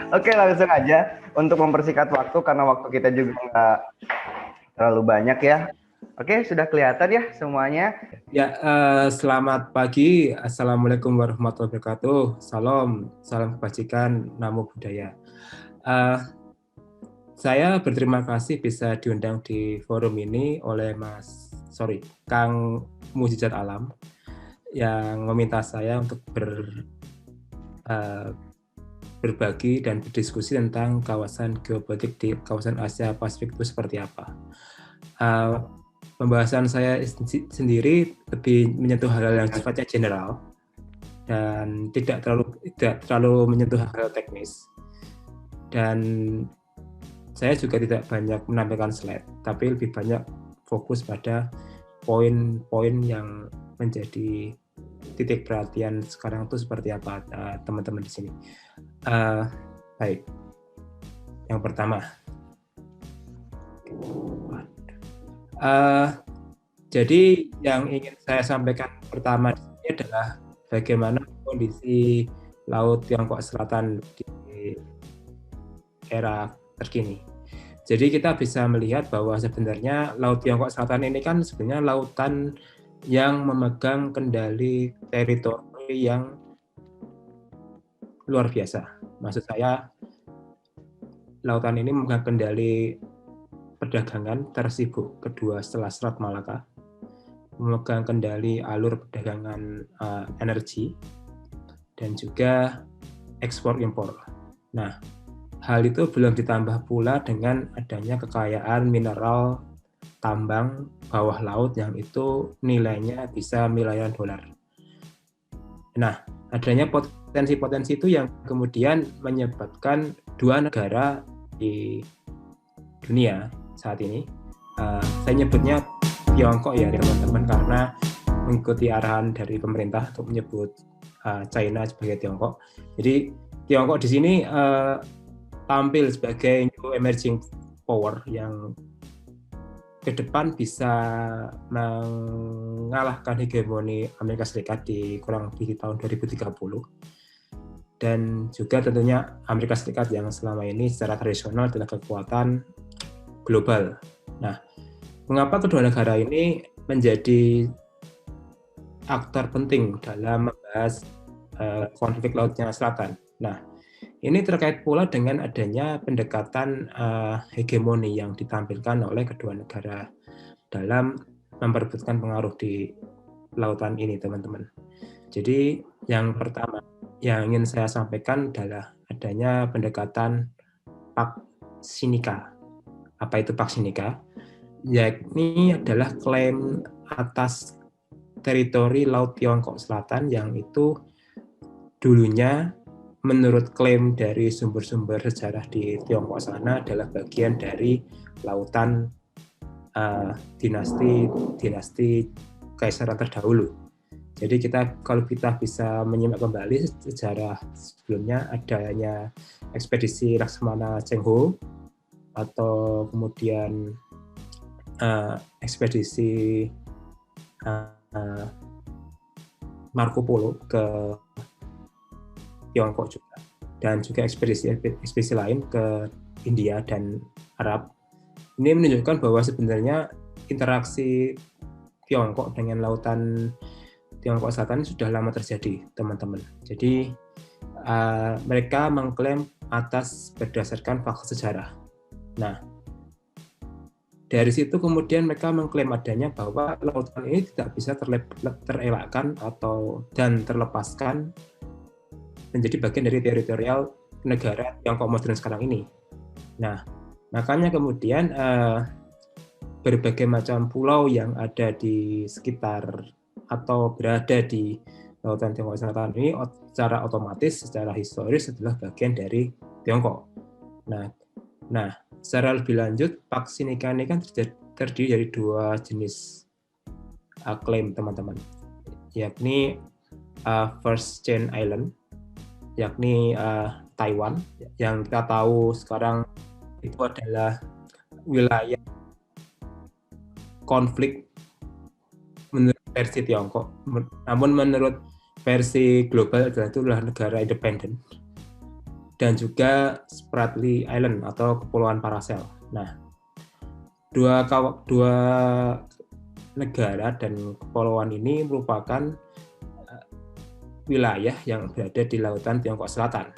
Oke, langsung aja untuk mempersingkat waktu karena waktu kita juga nggak terlalu banyak ya. Oke, sudah kelihatan ya semuanya. Ya, selamat pagi. Assalamualaikum warahmatullahi wabarakatuh. Salam kebajikan, namo buddhaya. Saya berterima kasih bisa diundang di forum ini oleh Kang Mujizat Alam yang meminta saya untuk berbagi dan berdiskusi tentang kawasan geopolitik di kawasan Asia Pasifik itu seperti apa. Pembahasan saya sendiri lebih menyentuh hal-hal yang sifatnya general dan tidak terlalu menyentuh hal-hal teknis. Dan saya juga tidak banyak menampilkan slide, tapi lebih banyak fokus pada poin-poin yang menjadi titik perhatian sekarang itu seperti apa teman-teman di sini. Baik, yang pertama. Jadi yang ingin saya sampaikan pertama di sini adalah bagaimana kondisi Laut Tiongkok Selatan di era terkini. Jadi kita bisa melihat bahwa sebenarnya Laut Tiongkok Selatan ini kan sebenarnya lautan yang memegang kendali teritori yang luar biasa. Maksud saya, lautan ini memegang kendali perdagangan tersibuk kedua setelah Selat Malaka, memegang kendali alur perdagangan energi, dan juga ekspor impor. Nah, hal itu belum ditambah pula dengan adanya kekayaan mineral tambang bawah laut yang itu nilainya bisa miliaran dolar. Nah, adanya potensi-potensi itu yang kemudian menyebabkan dua negara di dunia saat ini, saya nyebutnya Tiongkok ya teman-teman, karena mengikuti arahan dari pemerintah untuk menyebut China sebagai Tiongkok. Jadi Tiongkok di sini tampil sebagai new emerging power yang ke depan bisa mengalahkan hegemoni Amerika Serikat di kurang lebih di tahun 2030. Dan juga tentunya Amerika Serikat yang selama ini secara tradisional adalah kekuatan global. Nah, mengapa kedua negara ini menjadi aktor penting dalam membahas konflik Laut Selatan? Nah, ini terkait pula dengan adanya pendekatan hegemoni yang ditampilkan oleh kedua negara dalam memperebutkan pengaruh di lautan ini, teman-teman. Jadi yang pertama yang ingin saya sampaikan adalah adanya pendekatan Pak Sinika. Apa itu Pak Sinika? Yakni adalah klaim atas teritori Laut Tiongkok Selatan yang itu dulunya menurut klaim dari sumber-sumber sejarah di Tiongkok sana adalah bagian dari lautan dinasti kekaisaran terdahulu. Jadi kalau kita bisa menyimak kembali sejarah sebelumnya, adanya ekspedisi Laksamana Cheng Ho atau kemudian ekspedisi Marco Polo ke Tiongkok juga, dan juga ekspedisi lain ke India dan Arab. Ini menunjukkan bahwa sebenarnya interaksi Tiongkok dengan lautan Tiongkok Selatan sudah lama terjadi, teman-teman. Jadi mereka mengklaim berdasarkan fakta sejarah. Nah, dari situ kemudian mereka mengklaim adanya bahwa lautan ini tidak bisa terelakkan dan terlepaskan menjadi bagian dari teritorial negara Tiongkok modern sekarang ini. Nah, makanya kemudian berbagai macam pulau yang ada di sekitar atau berada di lautan Tiongkok Selatan ini secara otomatis, secara historis adalah bagian dari Tiongkok. Nah, secara lebih lanjut, Pak Sinika ini kan terdiri dari dua jenis klaim, teman-teman, yakni First Chain Island, yakni Taiwan, yang kita tahu sekarang itu adalah wilayah konflik menurut versi Tiongkok. Namun menurut versi global itu adalah negara independen. dan juga Spratly Island atau Kepulauan Paracel. Nah, dua negara dan kepulauan ini merupakan wilayah yang berada di lautan Tiongkok Selatan,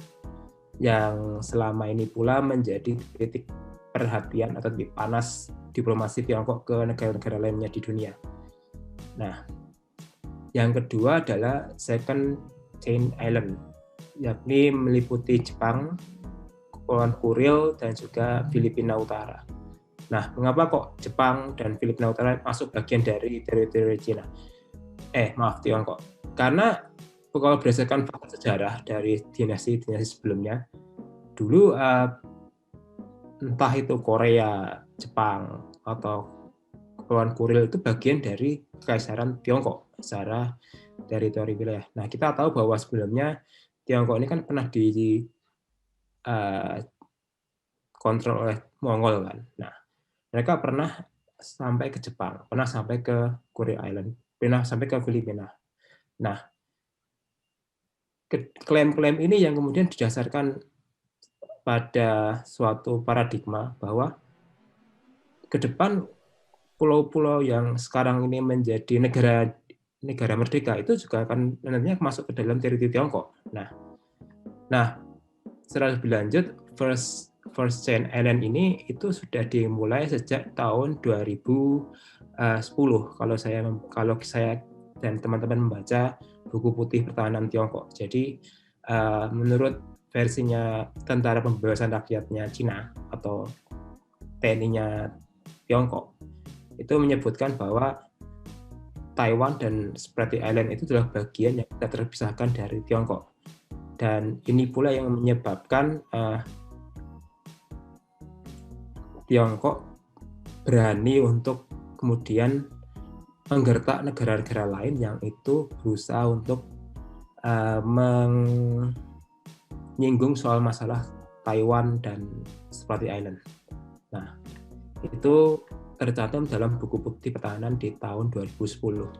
yang selama ini pula menjadi titik perhatian atau titik panas diplomasi Tiongkok ke negara-negara lainnya di dunia. Nah, yang kedua adalah Second Chain Island, yakni meliputi Jepang, Kepulauan Kuril, dan juga Filipina Utara. Nah, mengapa kok Jepang dan Filipina Utara masuk bagian dari teritori Cina? Tiongkok. Karena kalau berdasarkan fakta sejarah dari dinasti-dinasti sebelumnya, dulu entah itu Korea, Jepang, atau Kepulauan Kuril itu bagian dari Kekaisaran Tiongkok secara teritori wilayah. Nah, kita tahu bahwa sebelumnya Tiongkok ini kan pernah kontrol oleh Mongol kan. Nah, mereka pernah sampai ke Jepang, pernah sampai ke Kuril Island, pernah sampai ke Filipina. Nah, klaim-klaim ini yang kemudian didasarkan pada suatu paradigma bahwa ke depan pulau-pulau yang sekarang ini menjadi negara merdeka itu juga akan nantinya masuk ke dalam teritori Tiongkok. Nah, secara lebih lanjut, First Chain Island ini itu sudah dimulai sejak tahun 2010 kalau saya dan teman-teman membaca buku putih pertahanan Tiongkok. Jadi menurut versinya Tentara Pembebasan Rakyatnya Cina atau TNI-nya Tiongkok itu menyebutkan bahwa Taiwan dan Spratly Island itu adalah bagian yang tidak terpisahkan dari Tiongkok. Dan ini pula yang menyebabkan Tiongkok berani untuk kemudian menggertak negara-negara lain yang itu berusaha untuk menyinggung soal masalah Taiwan dan Spratly Island. Nah, itu tercantum dalam buku putih pertahanan di tahun 2010.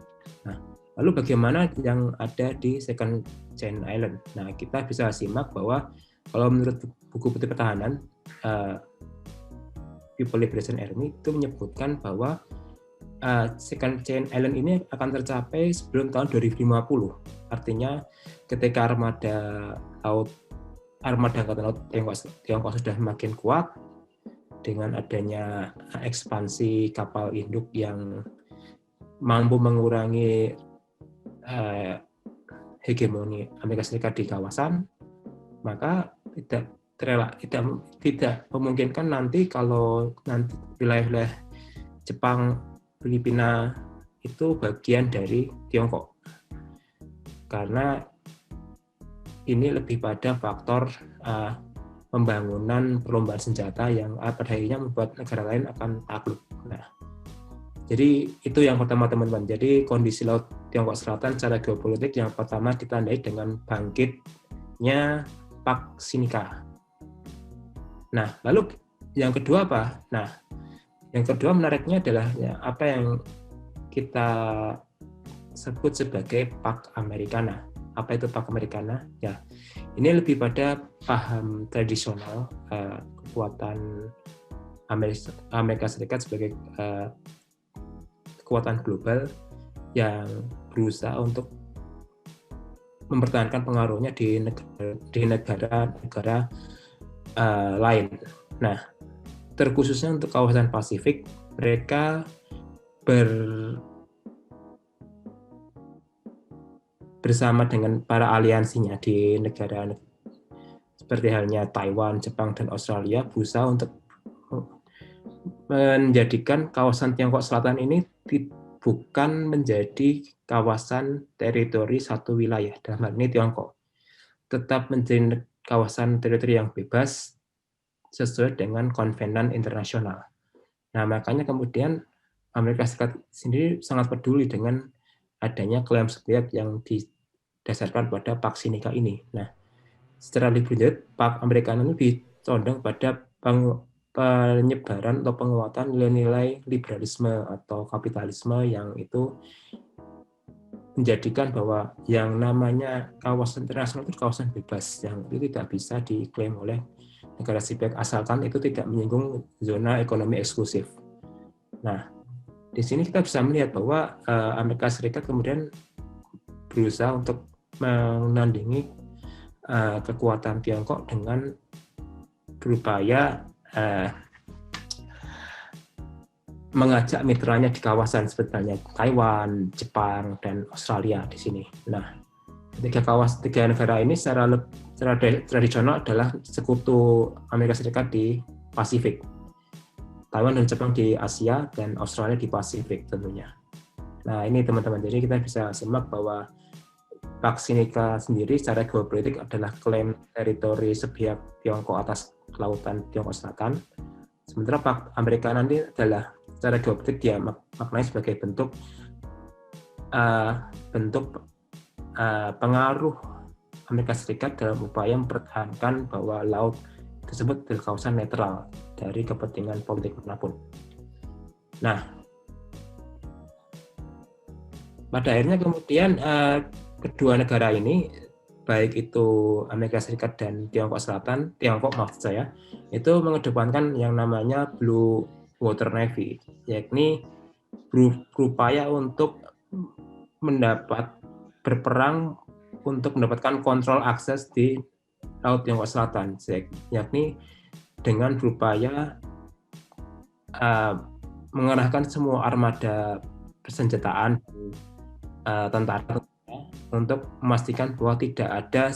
Nah, lalu bagaimana yang ada di Second Chain Island? Nah, kita bisa simak bahwa kalau menurut buku putih pertahanan, People Liberation Army itu menyebutkan bahwa Second Chain Island ini akan tercapai sebelum tahun 2050. Artinya ketika armada angkatan laut Tiongkok sudah makin kuat dengan adanya ekspansi kapal induk yang mampu mengurangi hegemoni Amerika Serikat di kawasan, maka tidak memungkinkan nanti kalau nanti wilayah-wilayah Jepang, Filipina itu bagian dari Tiongkok, karena ini lebih pada faktor pembangunan perlombaan senjata yang pada akhirnya membuat negara lain akan takluk. Nah, jadi itu yang pertama teman-teman. Jadi kondisi laut Tiongkok Selatan secara geopolitik yang pertama ditandai dengan bangkitnya Pak Sinica. Nah, lalu yang kedua apa? Nah, yang kedua menariknya adalah apa yang kita sebut sebagai Pak Americana. Apa itu Pak Americana? Ya, ini lebih pada paham tradisional kekuatan Amerika Serikat sebagai kekuatan global yang berusaha untuk mempertahankan pengaruhnya di negara-negara lain. Nah, terkhususnya untuk kawasan Pasifik, mereka bersama dengan para aliansinya di negara seperti halnya Taiwan, Jepang, dan Australia berusaha untuk menjadikan kawasan Tiongkok Selatan ini bukan menjadi kawasan teritori satu wilayah, dalam hal ini Tiongkok, tetap menjadi kawasan teritori yang bebas sesuai dengan konvenan internasional. Nah, makanya kemudian Amerika Serikat sendiri sangat peduli dengan adanya klaim sepihak yang didasarkan pada Pak Sinica ini. Nah, secara lebih lanjut, Pak Americana ini dicondong pada penyebaran atau penguatan nilai-nilai liberalisme atau kapitalisme yang itu menjadikan bahwa yang namanya kawasan internasional itu kawasan bebas yang itu tidak bisa diklaim oleh negara subjek asalkan itu tidak menyinggung zona ekonomi eksklusif. Nah, di sini kita bisa melihat bahwa Amerika Serikat kemudian berusaha untuk menandingi kekuatan Tiongkok dengan berupaya mengajak mitranya di kawasan seperti Taiwan, Jepang, dan Australia di sini. Nah, tiga negara ini secara tradisional adalah sekutu Amerika Serikat di Pasifik. Taiwan dan Jepang di Asia, dan Australia di Pasifik tentunya. Nah, ini teman-teman, jadi kita bisa simak bahwa Pak Sinica sendiri secara geopolitik adalah klaim teritori sepihak Tiongkok atas lautan Tiongkok Selatan. Sementara Pak Amerika nanti adalah secara geopolitik dia maknanya sebagai bentuk pengaruh Amerika Serikat dalam upaya mempertahankan bahwa laut tersebut adalah kawasan netral dari kepentingan politik manapun. Nah, pada akhirnya kemudian kedua negara ini, baik itu Amerika Serikat dan Tiongkok maksud saya, itu mengedepankan yang namanya Blue Water Navy, yakni berupaya untuk berperang untuk mendapatkan kontrol akses di Laut Tiongkok Selatan, yakni dengan berupaya mengerahkan semua armada persenjataan tentara untuk memastikan bahwa tidak ada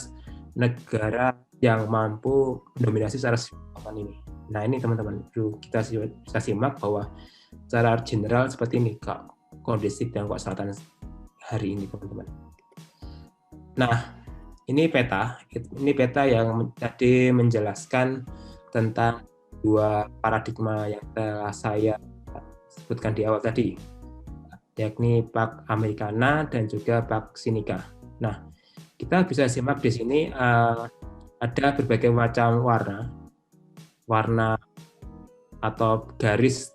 negara yang mampu mendominasi secara signifikan ini. Nah, ini teman-teman, kita bisa simak bahwa secara general seperti ini kondisi Tiongkok Selatan hari ini, teman-teman. Nah, ini peta yang tadi menjelaskan tentang dua paradigma yang telah saya sebutkan di awal tadi, yakni Pak Americana dan juga Pak Sinica. Nah, kita bisa simak di sini ada berbagai macam warna atau garis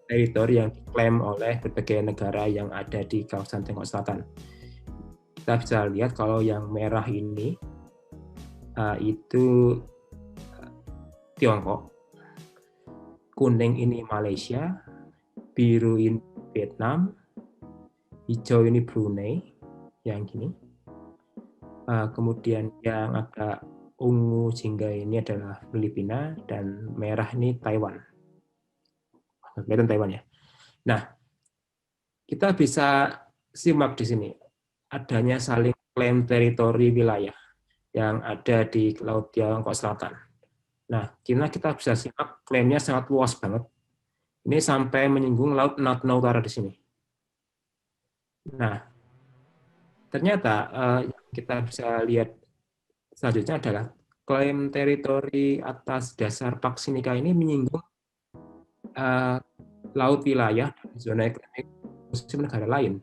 teritori yang diklaim oleh berbagai negara yang ada di kawasan Tiongkok Selatan. Kita bisa lihat kalau yang merah ini itu Tiongkok, kuning ini Malaysia, biru ini Vietnam, hijau ini Brunei, yang gini. Kemudian yang agak ungu jingga ini adalah Filipina, dan merah ini Taiwan. Kelihatan Taiwan ya. Nah, kita bisa simak di sini adanya saling klaim teritori wilayah yang ada di Laut Tiongkok Selatan. Nah, kita bisa simak klaimnya sangat luas banget. Ini sampai menyinggung Laut Natuna Utara di sini. Nah, ternyata kita bisa lihat selanjutnya adalah klaim teritori atas dasar Pak Sinica ini menyinggung laut wilayah dan zona ekonomi eksklusif negara lain.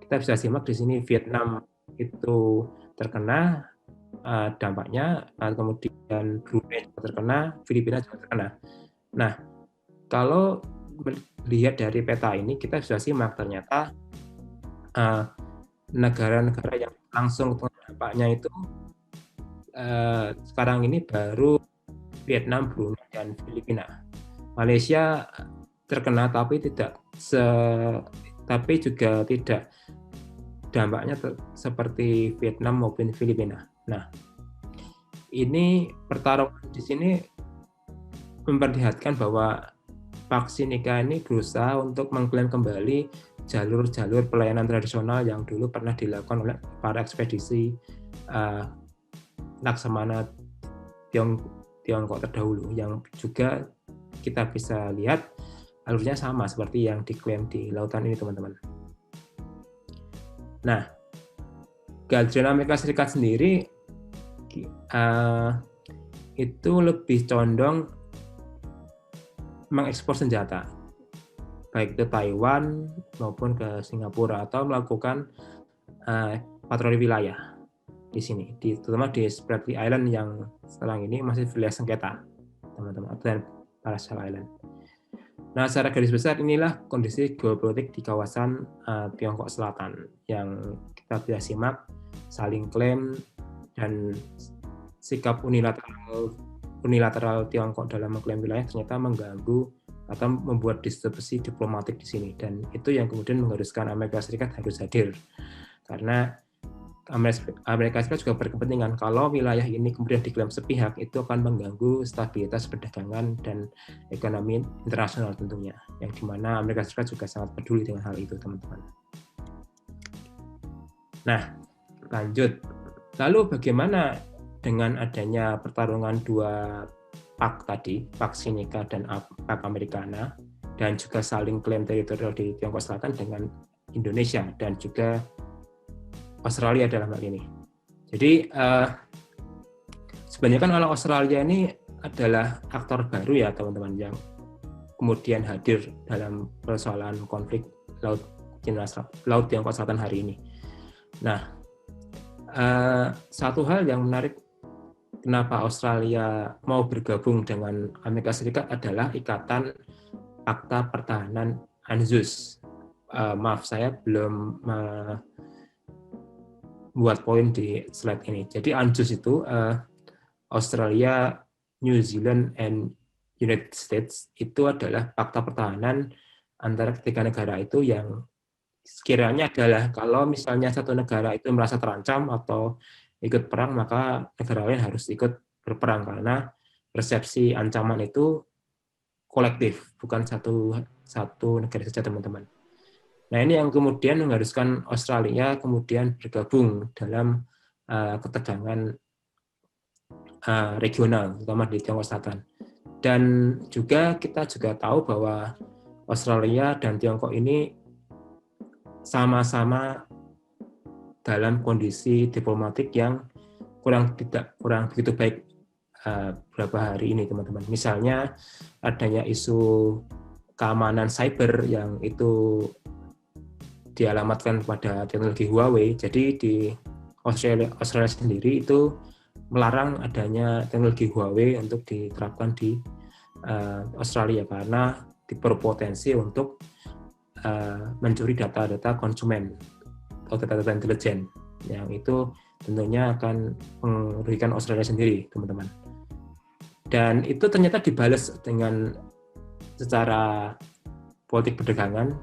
Kita bisa simak di sini Vietnam itu terkena dampaknya, kemudian Brunei juga terkena, Filipina juga terkena. Nah, kalau melihat dari peta ini, kita bisa simak ternyata negara-negara yang langsung dampaknya itu sekarang ini baru Vietnam, Brunei, dan Filipina. Malaysia terkena tapi juga tidak dampaknya seperti Vietnam maupun Filipina. Nah, ini pertarungan di sini memperlihatkan bahwa Pak Sinica ini berusaha untuk mengklaim kembali jalur-jalur pelayanan tradisional yang dulu pernah dilakukan oleh para ekspedisi Laksamana Tiongkok terdahulu, yang juga kita bisa lihat alurnya sama seperti yang diklaim di lautan ini, teman-teman. Nah, Galdrian Amerika Serikat sendiri itu lebih condong mengekspor senjata, baik ke Taiwan maupun ke Singapura, atau melakukan patroli wilayah di sini, terutama di Spratly Island yang sekarang ini masih wilayah sengketa, teman-teman, dan Paracel Island. Nah, secara garis besar inilah kondisi geopolitik di kawasan Tiongkok Selatan yang kita bisa simak, saling klaim dan sikap unilateral Tiongkok dalam mengklaim wilayah ternyata mengganggu atau membuat disrupsi diplomatik di sini, dan itu yang kemudian mengharuskan Amerika Serikat harus hadir karena Amerika Serikat juga berkepentingan kalau wilayah ini kemudian diklaim sepihak itu akan mengganggu stabilitas perdagangan dan ekonomi internasional tentunya, yang dimana Amerika Serikat juga sangat peduli dengan hal itu, teman-teman. Nah, lanjut. Lalu bagaimana dengan adanya pertarungan dua PAK tadi, PAK Sinica dan PAK Americana, dan juga saling klaim teritorial di Tiongkok Selatan dengan Indonesia dan juga Australia dalam hal ini. Jadi sebenarnya kan orang Australia ini adalah aktor baru ya teman-teman, yang kemudian hadir dalam persoalan konflik Laut Tiongkok Selatan hari ini. Nah, satu hal yang menarik kenapa Australia mau bergabung dengan Amerika Serikat adalah ikatan Fakta Pertahanan ANZUS. Maaf, saya belum buat poin di slide ini. Jadi ANZUS itu Australia, New Zealand, and United States itu adalah fakta pertahanan antara ketiga negara itu yang sekiranya adalah kalau misalnya satu negara itu merasa terancam atau ikut perang, maka negara lain harus ikut berperang karena persepsi ancaman itu kolektif, bukan satu negara saja, teman-teman. Nah, ini yang kemudian mengharuskan Australia kemudian bergabung dalam ketegangan regional, terutama di Tiongkok Selatan. Dan juga kita juga tahu bahwa Australia dan Tiongkok ini sama-sama dalam kondisi diplomatik yang kurang begitu baik beberapa hari ini, teman-teman. Misalnya adanya isu keamanan cyber yang itu dialamatkan pada teknologi Huawei. Jadi di Australia sendiri itu melarang adanya teknologi Huawei untuk diterapkan di Australia karena berpotensi untuk mencuri data-data konsumen atau data-data intelijen, yang itu tentunya akan merugikan Australia sendiri, teman-teman. Dan itu ternyata dibalas dengan secara politik perdagangan.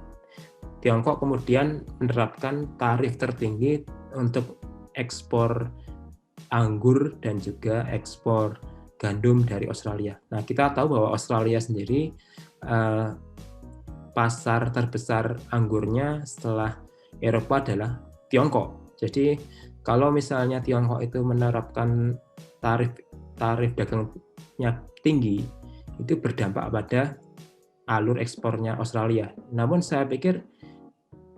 Tiongkok kemudian menerapkan tarif tertinggi untuk ekspor anggur dan juga ekspor gandum dari Australia. Nah, kita tahu bahwa Australia sendiri pasar terbesar anggurnya setelah Eropa adalah Tiongkok. Jadi kalau misalnya Tiongkok itu menerapkan tarif dagangnya tinggi, itu berdampak pada alur ekspornya Australia. Namun saya pikir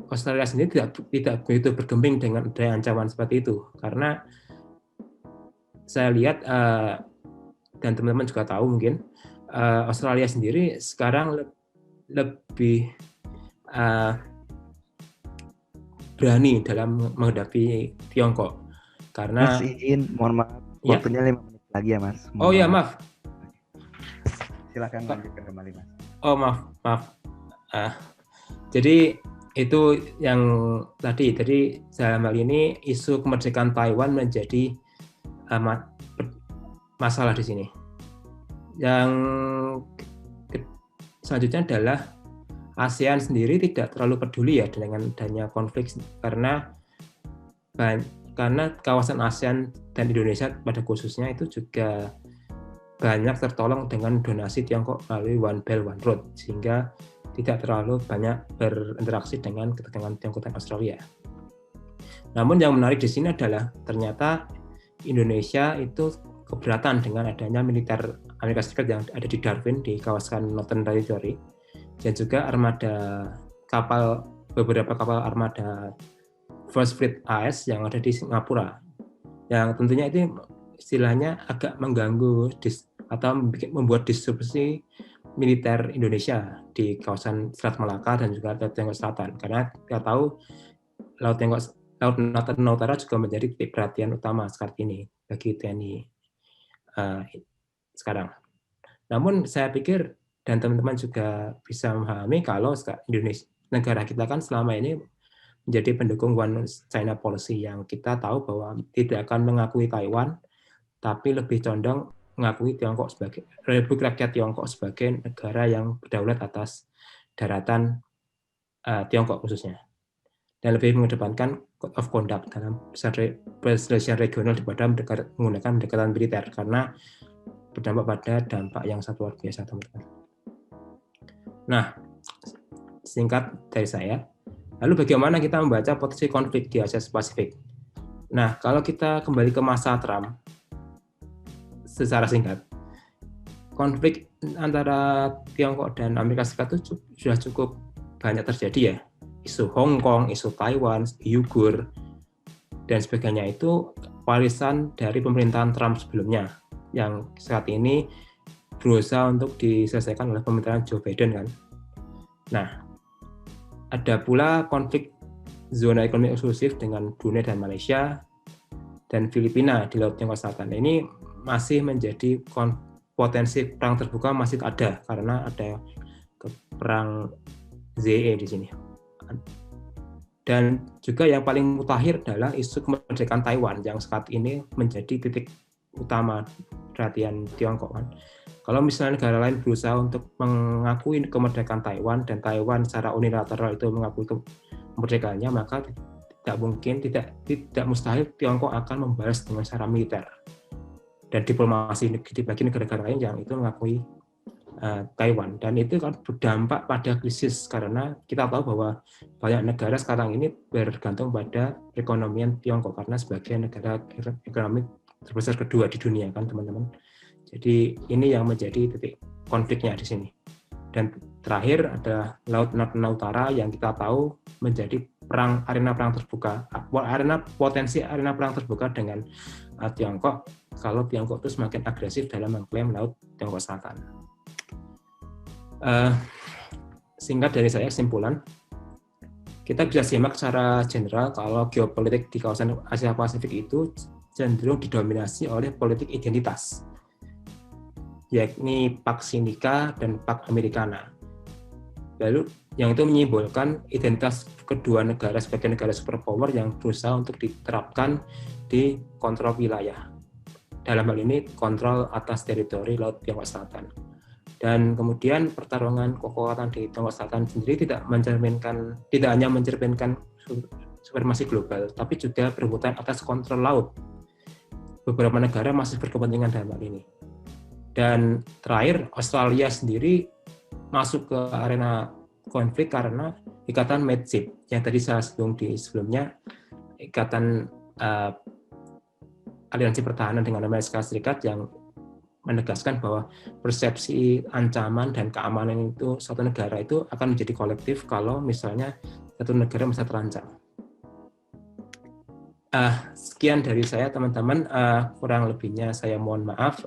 Australia sendiri tidak begitu bergeming dengan adanya ancaman seperti itu, karena saya lihat dan teman-teman juga tahu mungkin Australia sendiri sekarang lebih berani dalam menghadapi Tiongkok karena Mas izin, mohon maaf, waktunya 5 menit lagi ya Mas. Oh ya, maaf. Silakan lanjutkan kembali Mas. Oh maaf. Jadi itu yang tadi dalam hal ini isu kemerdekaan Taiwan menjadi masalah di sini. Yang selanjutnya adalah ASEAN sendiri tidak terlalu peduli ya dengan adanya konflik karena kawasan ASEAN dan Indonesia pada khususnya itu juga banyak tertolong dengan donasi Tiongkok melalui One Belt One Road, sehingga tidak terlalu banyak berinteraksi dengan ketegangan Tiongkok dan Australia. Namun yang menarik di sini adalah ternyata Indonesia itu keberatan dengan adanya militer Amerika Serikat yang ada di Darwin di kawasan Northern Territory, dan juga beberapa kapal armada First Fleet AS yang ada di Singapura, yang tentunya itu istilahnya agak mengganggu atau membuat disrupsi militer Indonesia di kawasan Selat Malaka dan juga Laut Tiongkok Selatan, karena kita tahu Laut Natuna Utara juga menjadi titik perhatian utama saat ini bagi TNI sekarang. Namun saya pikir Dan teman-teman juga bisa memahami kalau Indonesia, negara kita kan selama ini menjadi pendukung One China Policy yang kita tahu bahwa tidak akan mengakui Taiwan, tapi lebih condong mengakui Tiongkok sebagai Republik Rakyat Tiongkok sebagai negara yang berdaulat atas daratan Tiongkok khususnya, dan lebih mengedepankan code of conduct dalam perselisihan regional daripada menggunakan pendekatan militer karena berdampak pada dampak yang sangat luar biasa, teman-teman. Nah, singkat dari saya, lalu bagaimana kita membaca potensi konflik di Asia Pasifik? Nah, kalau kita kembali ke masa Trump, secara singkat, konflik antara Tiongkok dan Amerika Serikat itu sudah cukup banyak terjadi ya. Isu Hong Kong, isu Taiwan, Uyghur, dan sebagainya itu warisan dari pemerintahan Trump sebelumnya, yang saat ini berusaha untuk diselesaikan oleh pemerintahan Joe Biden kan. Nah, ada pula konflik zona ekonomi eksklusif dengan Brunei dan Malaysia dan Filipina di Laut Tiongkok Selatan. Ini masih menjadi potensi perang terbuka masih ada karena ada perang ZEE di sini. Dan juga yang paling mutakhir adalah isu kemerdekaan Taiwan yang saat ini menjadi titik utama perhatian Tiongkok kan. Kalau misalnya negara lain berusaha untuk mengakui kemerdekaan Taiwan dan Taiwan secara unilateral itu mengakui kemerdekaannya, maka tidak mustahil Tiongkok akan membalas dengan cara militer dan diplomasi bagi negara-negara lain yang itu mengakui Taiwan, dan itu kan berdampak pada krisis karena kita tahu bahwa banyak negara sekarang ini bergantung pada perekonomian Tiongkok karena sebagai negara ekonomi terbesar kedua di dunia kan teman-teman. Jadi ini yang menjadi titik konfliknya di sini. Dan terakhir ada Laut Natuna Utara yang kita tahu menjadi arena perang terbuka, potensi arena perang terbuka dengan Tiongkok kalau Tiongkok itu semakin agresif dalam mengklaim Laut Tiongkok Selatan. Singkat dari saya kesimpulan, kita bisa simak secara general kalau geopolitik di kawasan Asia Pasifik itu cenderung didominasi oleh politik identitas, yakni Pax Sinica dan Pax Americana. Lalu yang itu menyimbolkan identitas kedua negara sebagai negara superpower yang berusaha untuk diterapkan di kontrol wilayah. Dalam hal ini kontrol atas teritori Laut Tiongkok Selatan. Dan kemudian pertarungan kekuatan di Tiongkok Selatan sendiri tidak hanya mencerminkan supremasi global, tapi juga berebutan atas kontrol laut. Beberapa negara masih berkepentingan dalam hal ini. Dan terakhir, Australia sendiri masuk ke arena konflik karena ikatan Medship yang tadi saya singgung sebelumnya, ikatan aliansi pertahanan dengan Amerika Serikat yang menegaskan bahwa persepsi ancaman dan keamanan itu suatu negara itu akan menjadi kolektif kalau misalnya satu negara bisa terancam. Sekian dari saya teman-teman, kurang lebihnya saya mohon maaf.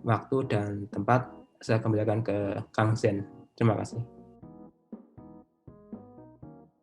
Waktu dan tempat saya kembalikan ke Kang Zen. Terima kasih.